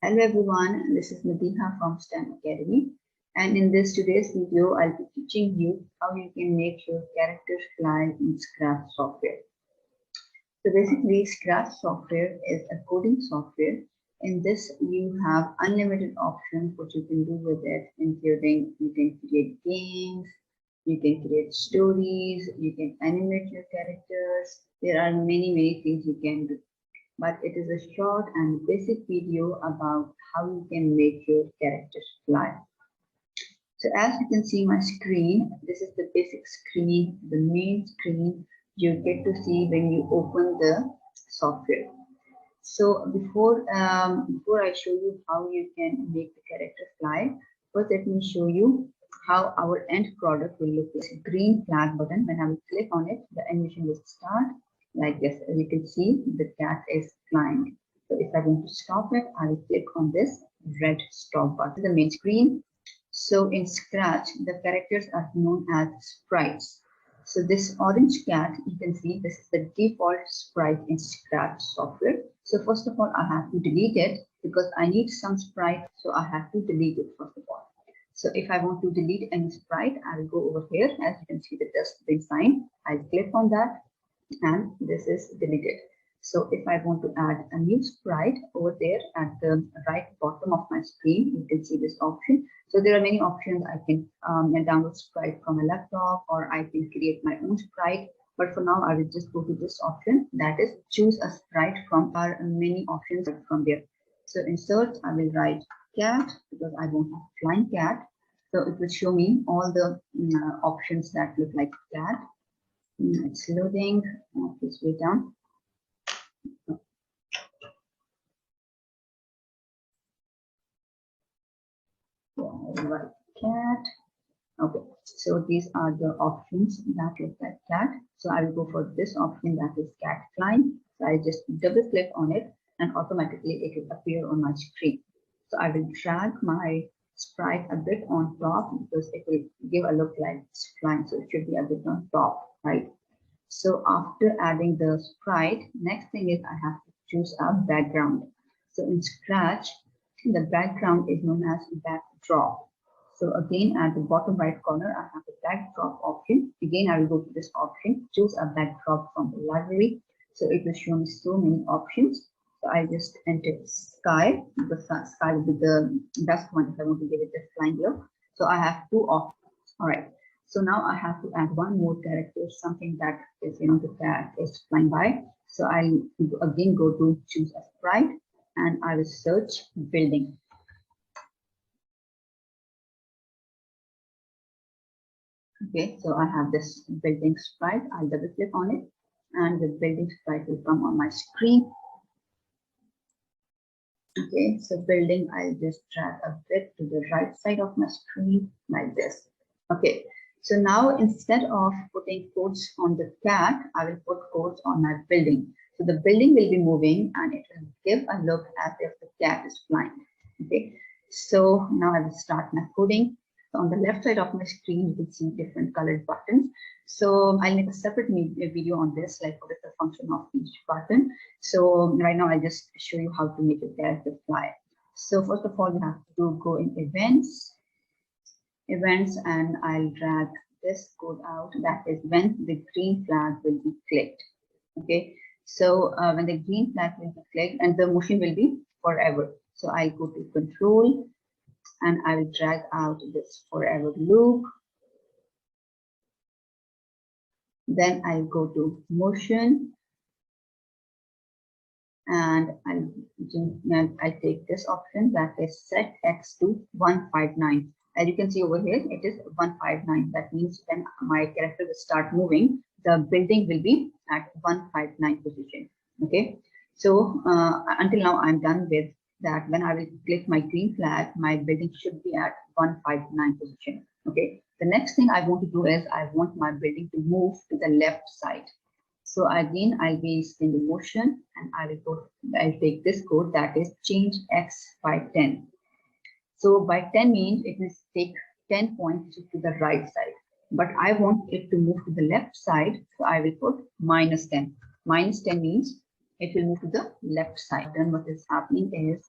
Hello everyone, this is Nadiha from STEM Academy, and in this today's video I'll be teaching you how you can make your characters fly in Scratch software. So basically Scratch software is a coding software. In this you have unlimited options what you can do with it, including you can create games, you can create stories, you can animate your characters. There are many things you can do, but it is a short and basic video about how you can make your characters fly. So as you can see my screen, this is the basic screen, the main screen you get to see when you open the software. So before I show you how you can make the character fly, first let me show you how our end product will look like. Green flag button, when I will click on it, the animation will start like this. As you can see, the cat is flying. So if I want to stop it, I will click on this red stop button. The main screen. So in Scratch, the characters are known as sprites. So this orange cat, you can see this is the default sprite in Scratch software. So first of all, I have to delete it because I need some sprite. So I have to delete it first of all. So if I want to delete any sprite, I will go over here. As you can see the dustbin sign, I click on that and this is deleted. So if I want to add a new sprite over there at the right bottom of my screen, you can see this option. So there are many options. I can download sprite from a laptop, or I can create my own sprite. But for now, I will just go to this option, that is choose a sprite from our many options from there. So in search, I will write cat because I want a flying cat. So it will show me all the options that look like cat. It's loading. Please wait down. Right, cat. Okay, so these are the options that look like cat. So I will go for this option, that is cat flying. So I just double click on it and automatically it will appear on my screen. So I will drag my sprite a bit on top because it will give a look like it's flying. So it should be a bit on top, right? So after adding the sprite, next thing is I have to choose a background. So in Scratch, the background is known as backdrop. So again, at the bottom right corner, I have the backdrop option. Again, I will go to this option, choose a backdrop from the library. So it will show me so many options. So I just enter sky. The sky will be the best one if I want to give it a flying look. So I have two options. All right. So now I have to add one more character, something that is, the cat is flying by. So I'll again go to choose a sprite and I will search building. Okay, so I have this building sprite. I'll double click on it and the building sprite will come on my screen. Okay, so building, I'll just drag a bit to the right side of my screen like this. Okay, so now instead of putting codes on the cat, I will put codes on my building. So the building will be moving and it will give a look as if the cat is flying. Okay, so now I will start my coding. So on the left side of my screen, you can see different colored buttons. So I'll make a separate video on this, like what is the function of each button. So right now I'll just show you how to make a character fly. So first of all, you have to go in events, and I'll drag this code out. That is when the green flag will be clicked. Okay, so when the green flag will be clicked and the motion will be forever. So I'll go to control and I will drag out this forever loop. Then I'll go to motion and I'll take this option, that is set X to 159. As you can see over here, it is 159. That means when my character will start moving, the building will be at 159 position. Okay, so until now I'm done with that. When I will click my green flag, my building should be at 159 position. Okay, the next thing I want to do is I want my building to move to the left side. So again, I'll be in the motion and I'll take this code, that is change X by 10. So by 10 means it will take 10 points to the right side, but I want it to move to the left side. So I will put minus 10. Minus 10 means it will move to the left side. Then what is happening is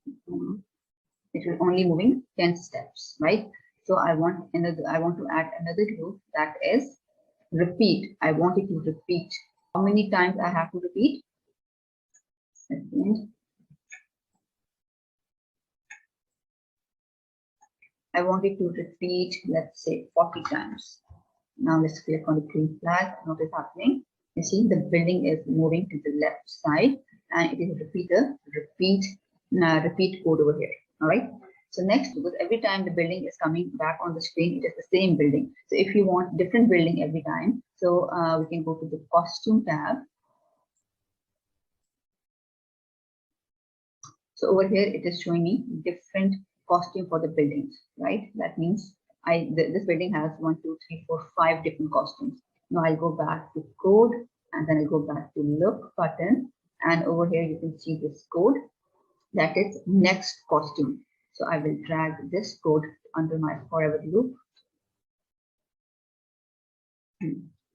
It will only moving 10 steps, right? So I want to add another loop, that is repeat. I want it to repeat. How many times I have to repeat? Second. I want it to repeat, let's say 40 times. Now let's click on the green flag. What is happening? You see the building is moving to the left side, and it is repeat code over here. All right. So next, because every time the building is coming back on the screen, it is the same building. So if you want different building every time, so we can go to the costume tab. So over here, it is showing me different costume for the buildings, right? That means this building has 1, 2, 3, 4, 5 different costumes. Now I'll go back to code, and then I go back to look button, and over here you can see this code, that is next costume. So I will drag this code under my forever loop.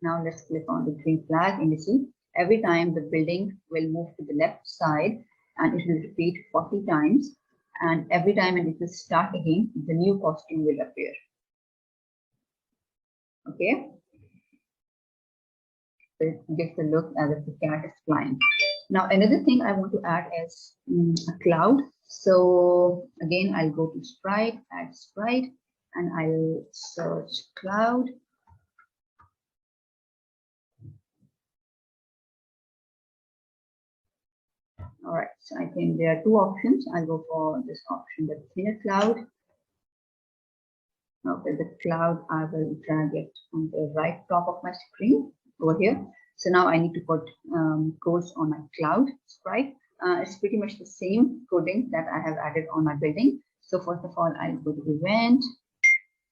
Now let's click on the green flag, and you see every time the building will move to the left side, and it will repeat 40 times, and every time when it will start again, the new costume will appear. Okay, so it gives a look as if the cat is flying. Now another thing I want to add is a cloud. So again, I'll go to sprite, add sprite, and I'll search cloud. All right, so I think there are two options. I'll go for this option, the thinner cloud. Okay, the cloud, I will drag it on the right top of my screen over here. So now I need to put codes on my cloud sprite. It's pretty much the same coding that I have added on my building. So first of all, I'll go to event.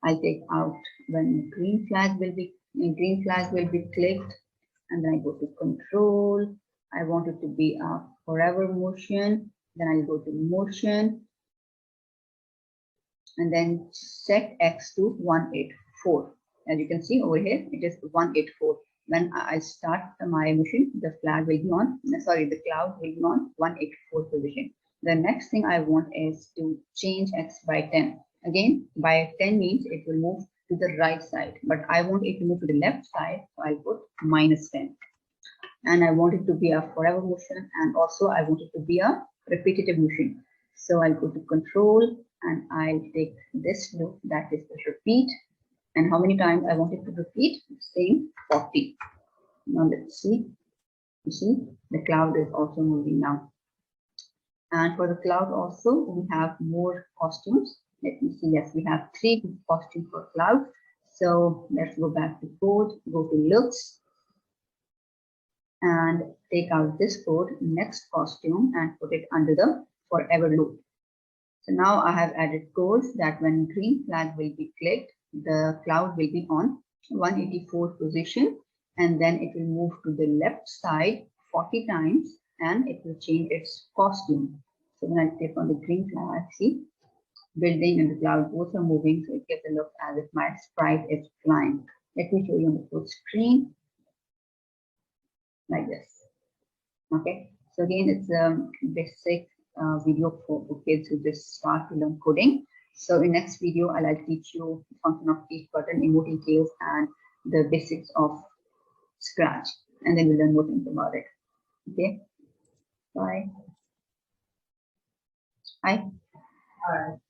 I'll take out when green flag will be clicked, and then I go to control. I want it to be a forever motion. Then I'll go to motion, and then set X to 184. As you can see over here, it is 184. When I start my motion, the flag will be on, sorry, the cloud will be on 184 position. The next thing I want is to change X by 10. Again, by 10 means it will move to the right side, but I want it to move to the left side, so I'll put -10. And I want it to be a forever motion, and also I want it to be a repetitive motion. So I'll go to control, and I'll take this loop, that is the repeat. And how many times I want it to repeat? Same, 40. Now let's see. You see, the cloud is also moving now. And for the cloud also, we have more costumes. Let me see. Yes, we have 3 costumes for cloud. So let's go back to code, go to looks, and take out this code, next costume, and put it under the forever loop. So now I have added codes that when green flag will be clicked, the cloud will be on 184 position, and then it will move to the left side 40 times, and it will change its costume. So when I click on the green flag, see, building and the cloud both are moving, so it gives a look as if my sprite is flying. Let me show you on the full screen, like this. Okay, so again, it's a basic video for kids who just start to learn coding. So in next video, I'll teach you the function of each button, emoting tails, and the basics of Scratch, and then we'll learn more things about it. Okay, bye. Hi. All right.